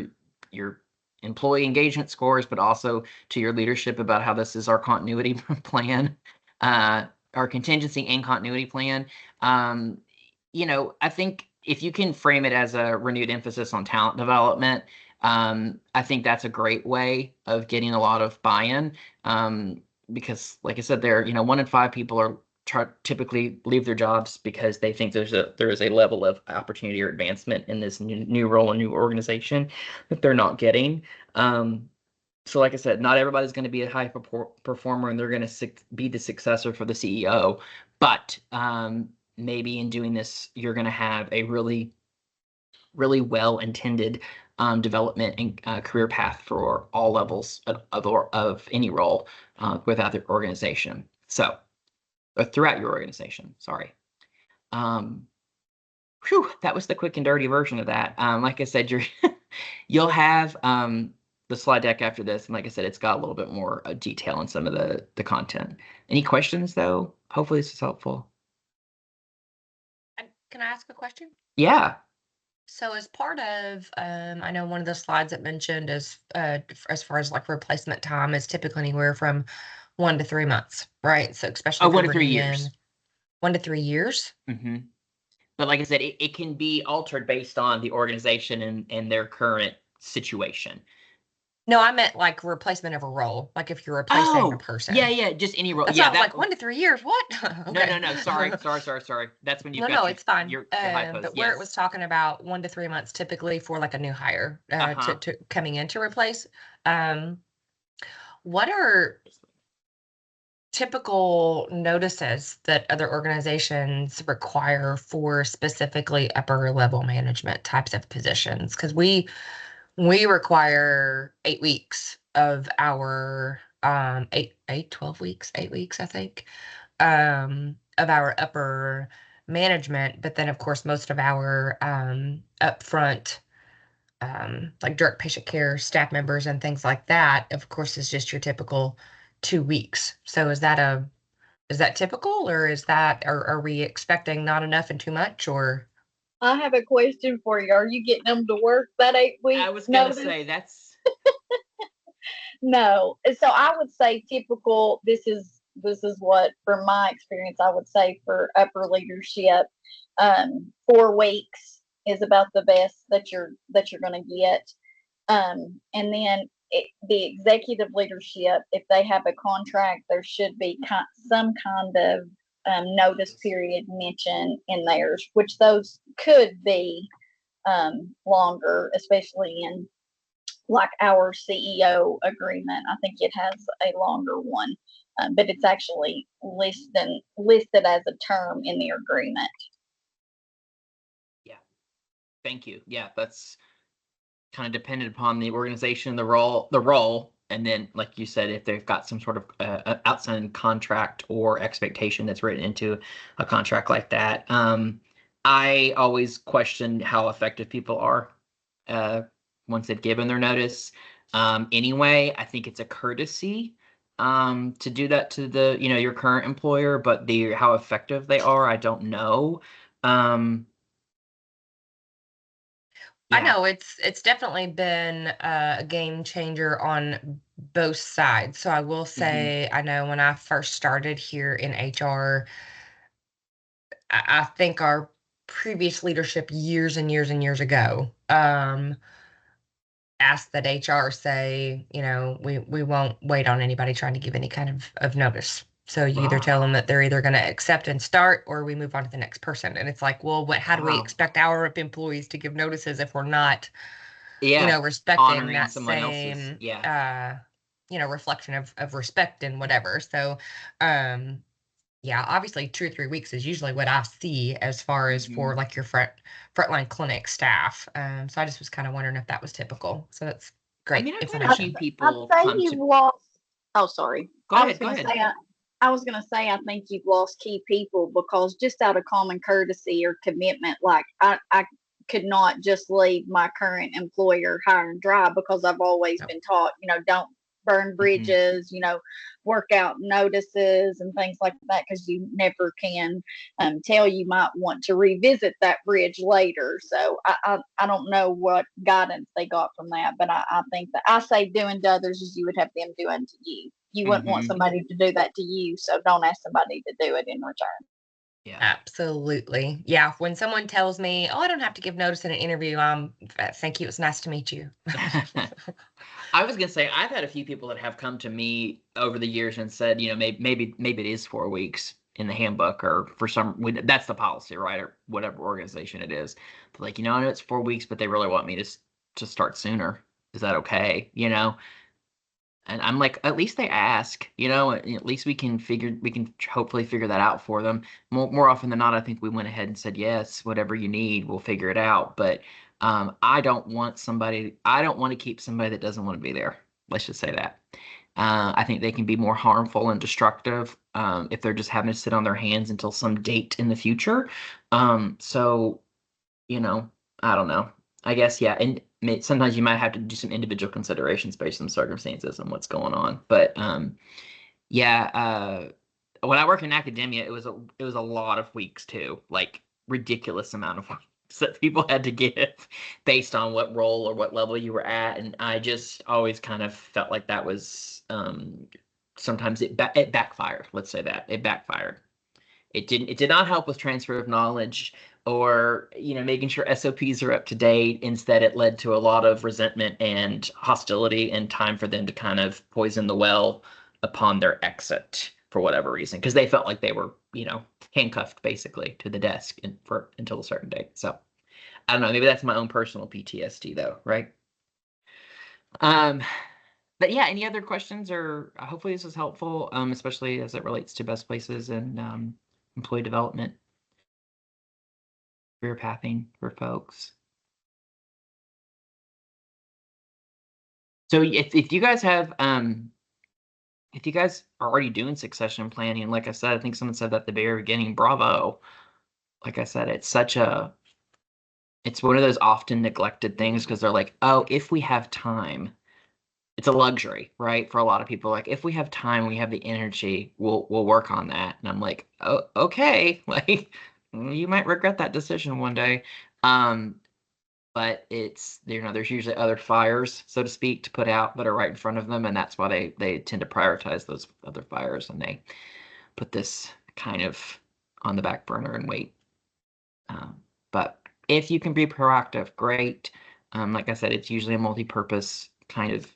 your employee engagement scores, but also to your leadership about how this is our continuity plan, our contingency and continuity plan. I think if you can frame it as a renewed emphasis on talent development, I think that's a great way of getting a lot of buy-in. Because like I said, there, 1 in 5 people are typically leave their jobs because they think there is a level of opportunity or advancement in this new role and new organization that they're not getting. So like I said, not everybody's going to be a high performer and they're going to be the successor for the CEO. But maybe in doing this, you're going to have a really, really well-intended development and career path for all levels of any role without the organization. So, or throughout your organization, sorry. That was the quick and dirty version of that. Like I said, you'll have the slide deck after this, and like I said, it's got a little bit more detail in some of the content. Any questions, though? Hopefully this is helpful. Can I ask a question? Yeah. So as part of, I know one of the slides that mentioned as far as like replacement time is typically anywhere from 1 to 3 months, right? So especially 1 to 3 years. 1 to 3 years. Mm-hmm. But like I said, it can be altered based on the organization and their current situation. No, I meant like replacement of a role. Like if you're replacing a person. Yeah, just any role. That's yeah, not like 1 to 3 years. What? Okay. No. Sorry. That's when you. No, it's fine. Your high post. But where it was talking about 1 to 3 months, typically for like a new hire to coming in to replace. What are typical notices that other organizations require for specifically upper level management types of positions? Because we require 8 weeks of our 12 weeks, 8 weeks, I think, of our upper management. But then of course, most of our upfront like direct patient care staff members and things like that, of course, is just your typical 2 weeks. So is that typical, or are we expecting not enough and too much, or? I have a question for you. Are you getting them to work that 8 weeks? I was going to say that's. No. So I would say typical, this is what, from my experience, I would say for upper leadership, 4 weeks is about the best that you're going to get. And then the executive leadership, if they have a contract, there should be some kind of notice period mentioned in theirs, which those could be longer, especially in like our CEO agreement. I think it has a longer one, but it's actually listed as a term in the agreement. Yeah. Thank you. Yeah, that's kind of dependent upon the organization, the role, and then, like you said, if they've got some sort of outside contract or expectation that's written into a contract like that. I always question how effective people are once they've given their notice. Anyway, I think it's a courtesy to do that to the your current employer, but how effective they are, I don't know. I know it's definitely been a game changer on both sides. So I will say, I know when I first started here in HR, I think our previous leadership years and years and years ago asked that HR say, we won't wait on anybody trying to give any kind of notice. So you either tell them that they're either going to accept and start, or we move on to the next person. And it's like, well, how do we expect our employees to give notices if we're not, respecting that same, reflection of respect and whatever. So, obviously 2 or 3 weeks is usually what I see as far as for like your frontline clinic staff. So I just was kind of wondering if that was typical. So that's great information. People I'd say you've lost. Oh, sorry. Go ahead. I was going to say, I think you've lost key people because just out of common courtesy or commitment, like I could not just leave my current employer high and dry because I've always been taught, don't burn bridges, work out notices and things like that because you never can tell. You might want to revisit that bridge later. So I don't know what guidance they got from that, but I think that I say doing to others as you would have them doing to you. You wouldn't want somebody to do that to you, so don't ask somebody to do it in return. Yeah. Absolutely. Yeah. When someone tells me, "Oh, I don't have to give notice in an interview," thank you. It's nice to meet you. I was gonna say I've had a few people that have come to me over the years and said, maybe it is 4 weeks in the handbook, or for that's the policy, right, or whatever organization it is. But like, I know it's 4 weeks, but they really want me to start sooner. Is that okay? And I'm like, at least they ask, at least we can hopefully figure that out for them. More often than not, I think we went ahead and said, yes, whatever you need, we'll figure it out. But I don't want to keep somebody that doesn't want to be there. Let's just say that. I think they can be more harmful and destructive if they're just having to sit on their hands until some date in the future. So, I don't know. I guess, yeah. And sometimes you might have to do some individual considerations based on circumstances and what's going on. But yeah, when I worked in academia, it was a lot of weeks too, like ridiculous amount of weeks that people had to give based on what role or what level you were at. And I just always kind of felt like that was sometimes it backfired. Let's say that it backfired. It did not help with transfer of knowledge or making sure SOPs are up to date. Instead, it led to a lot of resentment and hostility and time for them to kind of poison the well upon their exit for whatever reason, because they felt like they were handcuffed basically to the desk until a certain date. So I don't know, maybe that's my own personal PTSD though, right? But yeah, any other questions, or hopefully this was helpful, especially as it relates to best places and employee development, career pathing for folks. So if you guys have if you guys are already doing succession planning, like I said, I think someone said that at the very beginning, bravo. Like I said, it's one of those often neglected things because they're like, oh, if we have time, it's a luxury, right? For a lot of people, like if we have time, we have the energy, we'll work on that. And I'm like, oh, okay, like you might regret that decision one day. But it's there's usually other fires, so to speak, to put out that are right in front of them, and that's why they tend to prioritize those other fires, and they put this kind of on the back burner and wait. But if you can be proactive, great. Like I said, it's usually a multi-purpose kind of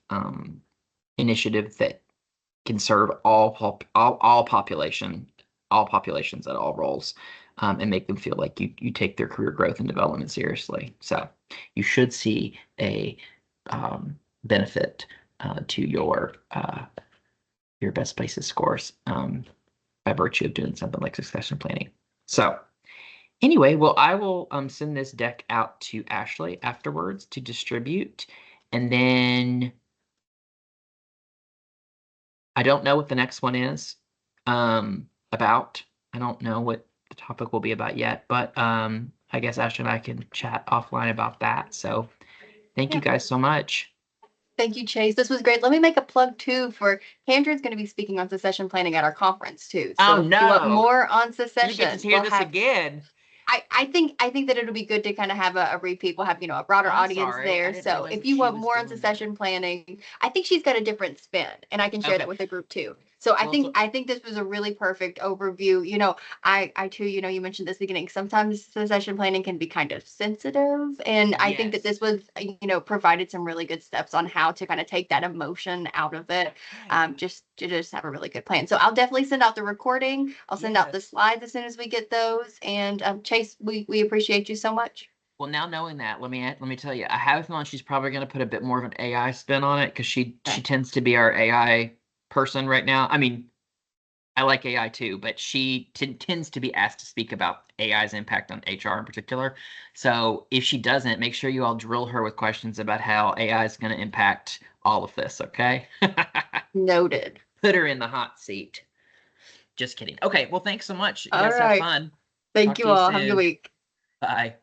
initiative that can serve all populations at all roles, and make them feel like you take their career growth and development seriously. So you should see a benefit to your best places scores by virtue of doing something like succession planning. So anyway, well, I will send this deck out to Ashley afterwards to distribute, and then I don't know what the next one is about. I don't know what the topic will be about yet, but I guess Ashley and I can chat offline about that. So thank you guys so much. Thank you, Chase. This was great. Let me make a plug too for Kendra's going to be speaking on succession planning at our conference too. So oh no! If you want more on succession, you get to hear this again. I think that it'll be good to kind of have a repeat. We'll have a broader audience there. So if you want more on succession planning, I think she's got a different spin, and I can share that with the group too. So I think this was a really perfect overview. I too, you mentioned this beginning. Sometimes succession planning can be kind of sensitive, and I think that this was provided some really good steps on how to kind of take that emotion out of it. Just have a really good plan. So I'll definitely send out the recording. I'll send out the slides as soon as we get those. And Chase, we appreciate you so much. Well, now knowing that, let me tell you, I have a feeling she's probably going to put a bit more of an AI spin on it because she tends to be our AI person right now. I mean, I like AI too, but she tends to be asked to speak about AI's impact on HR in particular. So if she doesn't, make sure you all drill her with questions about how AI is going to impact all of this, okay? Noted. Put her in the hot seat. Just kidding. Okay, well, thanks so much. You All guys right. have fun. Thank Talk you to you all. Have a good soon. week. Bye.